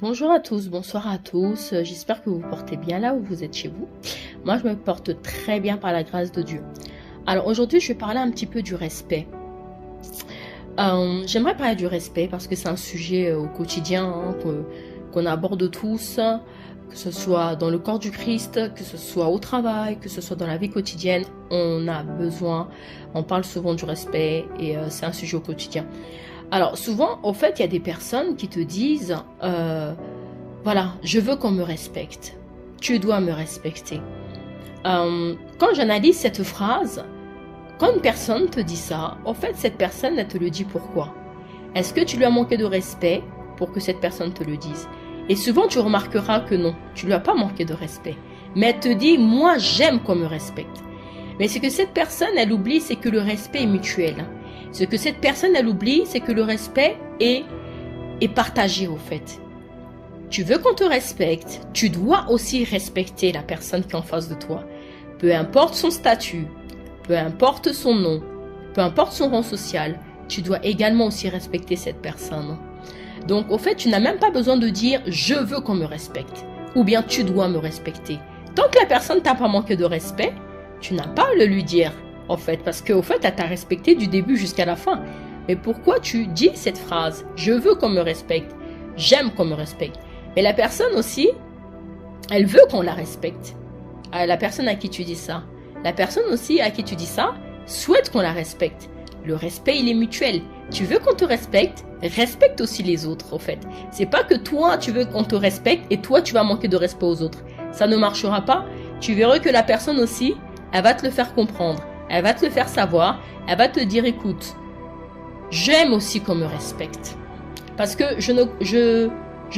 Bonjour à tous, bonsoir à tous. J'espère que vous vous portez bien là où vous êtes chez vous. Moi, je me porte très bien par la grâce de Dieu. Alors aujourd'hui, je vais parler un petit peu du respect. J'aimerais parler du respect parce que c'est un sujet au quotidien qu'on aborde tous, que ce soit dans le corps du Christ, que ce soit au travail, que ce soit dans la vie quotidienne. On a besoin, on parle souvent du respect et c'est un sujet au quotidien. Alors souvent, au fait, il y a des personnes qui te disent voilà, je veux qu'on me respecte. Tu dois me respecter. Quand j'analyse cette phrase, quand une personne te dit ça, au fait, cette personne, elle te le dit pourquoi? Est-ce que tu lui as manqué de respect pour que cette personne te le dise? Et souvent, tu remarqueras que non, tu lui as pas manqué de respect. Mais elle te dit, moi, j'aime qu'on me respecte. Mais ce que cette personne, elle oublie, c'est que le respect est mutuel. Ce que cette personne, elle oublie, c'est que le respect est partagé, au fait. Tu veux qu'on te respecte, tu dois aussi respecter la personne qui est en face de toi. Peu importe son statut, peu importe son nom, peu importe son rang social, tu dois également aussi respecter cette personne. Donc, au fait, tu n'as même pas besoin de dire « je veux qu'on me respecte » ou bien « tu dois me respecter ». Tant que la personne t'a pas manqué de respect, tu n'as pas à le lui dire, en fait, parce qu'au fait, elle t'a respecté du début jusqu'à la fin. Mais pourquoi tu dis cette phrase « je veux qu'on me respecte »,« j'aime qu'on me respecte ». Mais la personne aussi, elle veut qu'on la respecte. La personne à qui tu dis ça. La personne aussi à qui tu dis ça souhaite qu'on la respecte. Le respect, il est mutuel. Tu veux qu'on te respecte, respecte aussi les autres, au fait. C'est pas que toi, tu veux qu'on te respecte et toi, tu vas manquer de respect aux autres. Ça ne marchera pas. Tu verras que la personne aussi, elle va te le faire comprendre. Elle va te le faire savoir. Elle va te dire, écoute, j'aime aussi qu'on me respecte. Parce que je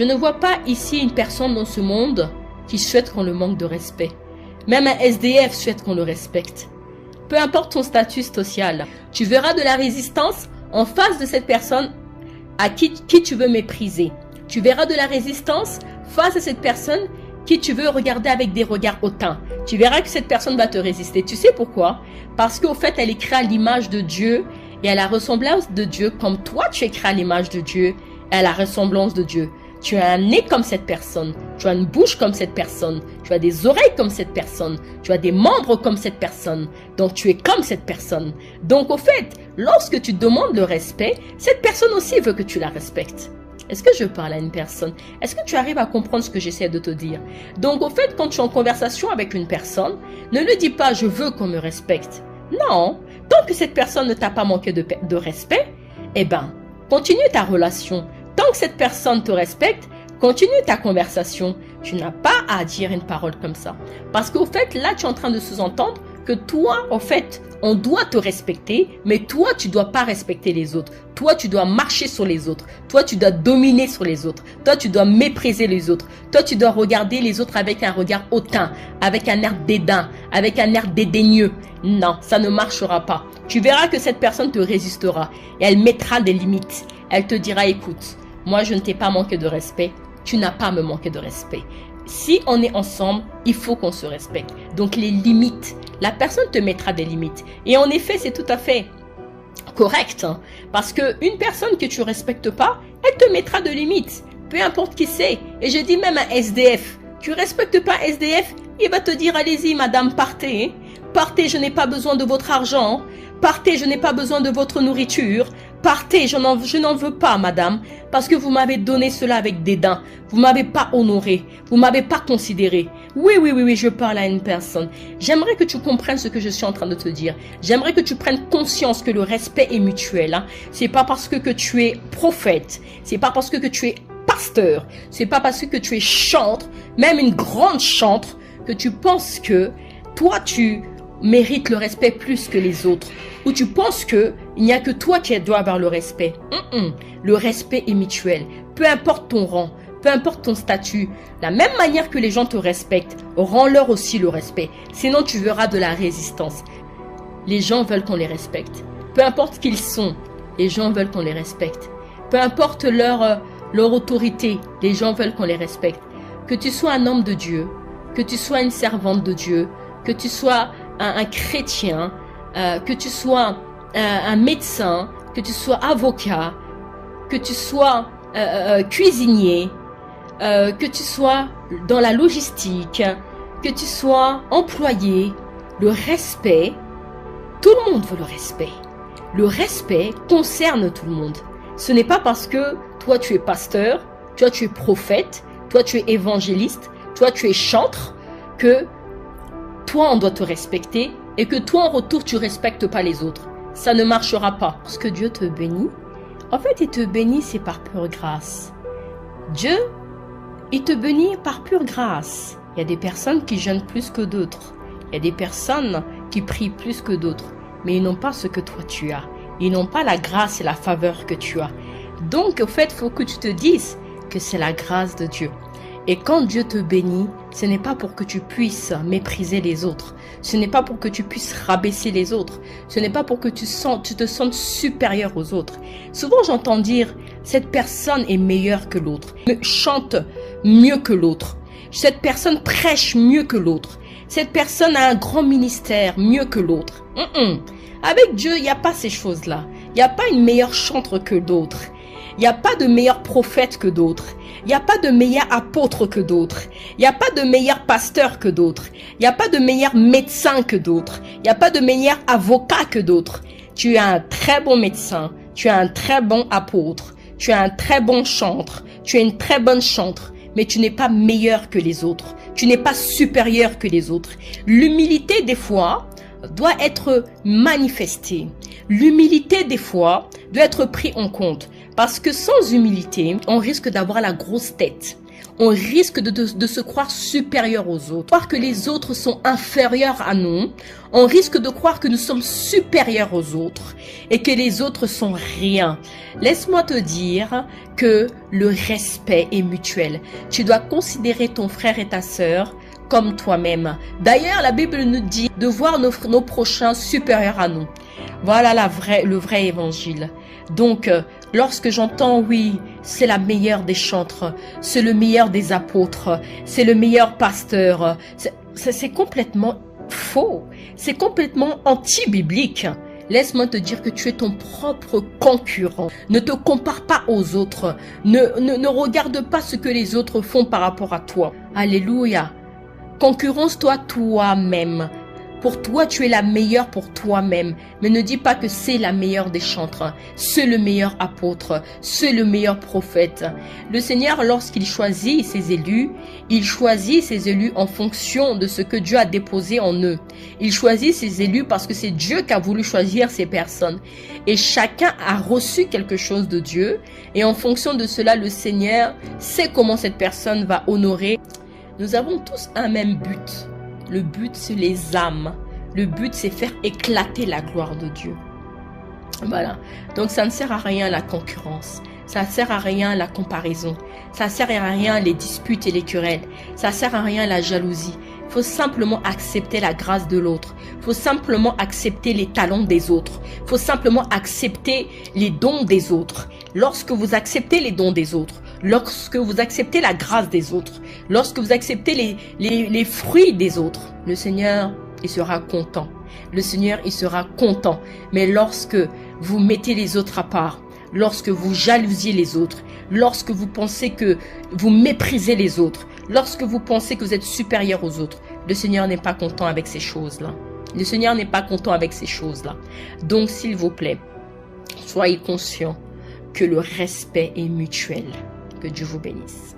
ne vois pas ici une personne dans ce monde qui souhaite qu'on le manque de respect. Même un SDF souhaite qu'on le respecte. Peu importe ton statut social, tu verras de la résistance en face de cette personne à qui tu veux mépriser. Tu verras de la résistance face à cette personne qui tu veux regarder avec des regards hautains. Tu verras que cette personne va te résister. Tu sais pourquoi? Parce qu'au fait, elle est créée à l'image de Dieu et à la ressemblance de Dieu, comme toi tu es créé à l'image de Dieu et à la ressemblance de Dieu. Tu as un nez comme cette personne, tu as une bouche comme cette personne, tu as des oreilles comme cette personne, tu as des membres comme cette personne, donc tu es comme cette personne. Donc au fait, lorsque tu demandes le respect, cette personne aussi veut que tu la respectes. Est-ce que je parle à une personne? Est-ce que tu arrives à comprendre ce que j'essaie de te dire? Donc au fait, quand tu es en conversation avec une personne, ne lui dis pas « je veux qu'on me respecte ». Non, tant que cette personne ne t'a pas manqué de respect, eh ben, continue ta relation. Tant que cette personne te respecte, continue ta conversation. Tu n'as pas à dire une parole comme ça. Parce qu'au fait, là, tu es en train de sous-entendre que toi, au fait, on doit te respecter, mais toi, tu ne dois pas respecter les autres. Toi, tu dois marcher sur les autres. Toi, tu dois dominer sur les autres. Toi, tu dois mépriser les autres. Toi, tu dois regarder les autres avec un regard hautain, avec un air dédain, avec un air dédaigneux. Non, ça ne marchera pas. Tu verras que cette personne te résistera et elle mettra des limites. Elle te dira, écoute, moi, je ne t'ai pas manqué de respect. Tu n'as pas à me manquer de respect. Si on est ensemble, il faut qu'on se respecte. Donc, les limites, la personne te mettra des limites. Et en effet, c'est tout à fait correct. Hein, parce qu'une personne que tu ne respectes pas, elle te mettra de limites. Peu importe qui c'est. Et je dis même un SDF. Tu ne respectes pas SDF, il va te dire, allez-y, madame, partez. Hein. Partez, je n'ai pas besoin de votre argent. Partez, je n'ai pas besoin de votre nourriture. Partez, je n'en veux pas, madame, parce que vous m'avez donné cela avec dédain. Vous m'avez pas honoré. Vous m'avez pas considéré. Oui, je parle à une personne. J'aimerais que tu comprennes ce que je suis en train de te dire. J'aimerais que tu prennes conscience que le respect est mutuel. Hein. C'est pas parce que tu es prophète. C'est pas parce que tu es pasteur. C'est pas parce que tu es chantre, même une grande chantre, que tu penses que toi, tu mérites le respect plus que les autres, ou tu penses que il n'y a que toi qui dois avoir le respect. Le respect est mutuel. Peu importe ton rang, peu importe ton statut, la même manière que les gens te respectent, rends-leur aussi le respect. Sinon, tu verras de la résistance. Les gens veulent qu'on les respecte. Peu importe qui ils sont, les gens veulent qu'on les respecte. Peu importe leur autorité, les gens veulent qu'on les respecte. Que tu sois un homme de Dieu, que tu sois une servante de Dieu, que tu sois un chrétien, que tu sois un médecin, que tu sois avocat, que tu sois cuisinier, que tu sois dans la logistique, que tu sois employé, le respect, tout le monde veut le respect. Le respect concerne tout le monde. Ce n'est pas parce que toi tu es pasteur, toi tu es prophète, toi tu es évangéliste, toi tu es chantre, que toi on doit te respecter et que toi en retour tu respectes pas les autres. Ça ne marchera pas. Parce que Dieu te bénit, en fait il te bénit c'est par pure grâce. Dieu, il te bénit par pure grâce. Il y a des personnes qui jeûnent plus que d'autres. Il y a des personnes qui prient plus que d'autres. Mais ils n'ont pas ce que toi tu as. Ils n'ont pas la grâce et la faveur que tu as. Donc, au fait, il faut que tu te dises que c'est la grâce de Dieu. Et quand Dieu te bénit, ce n'est pas pour que tu puisses mépriser les autres. Ce n'est pas pour que tu puisses rabaisser les autres. Ce n'est pas pour que tu te sentes supérieur aux autres. Souvent, j'entends dire, cette personne est meilleure que l'autre, chante mieux que l'autre. Cette personne prêche mieux que l'autre. Cette personne a un grand ministère mieux que l'autre. Avec Dieu, il n'y a pas ces choses-là. Il n'y a pas une meilleure chantre que d'autres. Il n'y a pas de meilleur prophète que d'autres. Il n'y a pas de meilleur apôtre que d'autres. Il n'y a pas de meilleur pasteur que d'autres. Il n'y a pas de meilleur médecin que d'autres. Il n'y a pas de meilleur avocat que d'autres. Tu es un très bon médecin. Tu es un très bon apôtre. Tu es un très bon chantre. Tu es une très bonne chantre. Mais tu n'es pas meilleur que les autres. Tu n'es pas supérieur que les autres. L'humilité, des fois, doit être manifestée. L'humilité, des fois, doit être prise en compte. Parce que sans humilité, on risque d'avoir la grosse tête. On risque de se croire supérieur aux autres. Croire que les autres sont inférieurs à nous. On risque de croire que nous sommes supérieurs aux autres et que les autres sont rien. Laisse-moi te dire que le respect est mutuel. Tu dois considérer ton frère et ta sœur comme toi-même. D'ailleurs, la Bible nous dit de voir nos prochains supérieurs à nous. Voilà le vrai évangile. Donc, lorsque j'entends, oui, c'est la meilleure des chantres, c'est le meilleur des apôtres, c'est le meilleur pasteur, c'est complètement faux. C'est complètement anti-biblique. Laisse-moi te dire que tu es ton propre concurrent. Ne te compare pas aux autres. Ne regarde pas ce que les autres font par rapport à toi. Alléluia. Concurrence-toi toi-même. Pour toi, tu es la meilleure pour toi-même. Mais ne dis pas que c'est la meilleure des chantres. C'est le meilleur apôtre. C'est le meilleur prophète. Le Seigneur, lorsqu'il choisit ses élus, il choisit ses élus en fonction de ce que Dieu a déposé en eux. Il choisit ses élus parce que c'est Dieu qui a voulu choisir ces personnes. Et chacun a reçu quelque chose de Dieu. Et en fonction de cela, le Seigneur sait comment cette personne va honorer. Nous avons tous un même but. Le but, c'est les âmes. Le but, c'est faire éclater la gloire de Dieu. Voilà. Donc, ça ne sert à rien la concurrence. Ça ne sert à rien la comparaison. Ça ne sert à rien les disputes et les querelles. Ça ne sert à rien la jalousie. Il faut simplement accepter la grâce de l'autre. Il faut simplement accepter les talents des autres. Il faut simplement accepter les dons des autres. Lorsque vous acceptez les dons des autres, lorsque vous acceptez la grâce des autres, lorsque vous acceptez les fruits des autres, le Seigneur, il sera content. Le Seigneur, il sera content. Mais lorsque vous mettez les autres à part, lorsque vous jalousiez les autres, lorsque vous pensez que vous méprisez les autres, lorsque vous pensez que vous êtes supérieur aux autres, le Seigneur n'est pas content avec ces choses-là. Le Seigneur n'est pas content avec ces choses-là. Donc, s'il vous plaît, soyez conscients que le respect est mutuel. Que Dieu vous bénisse.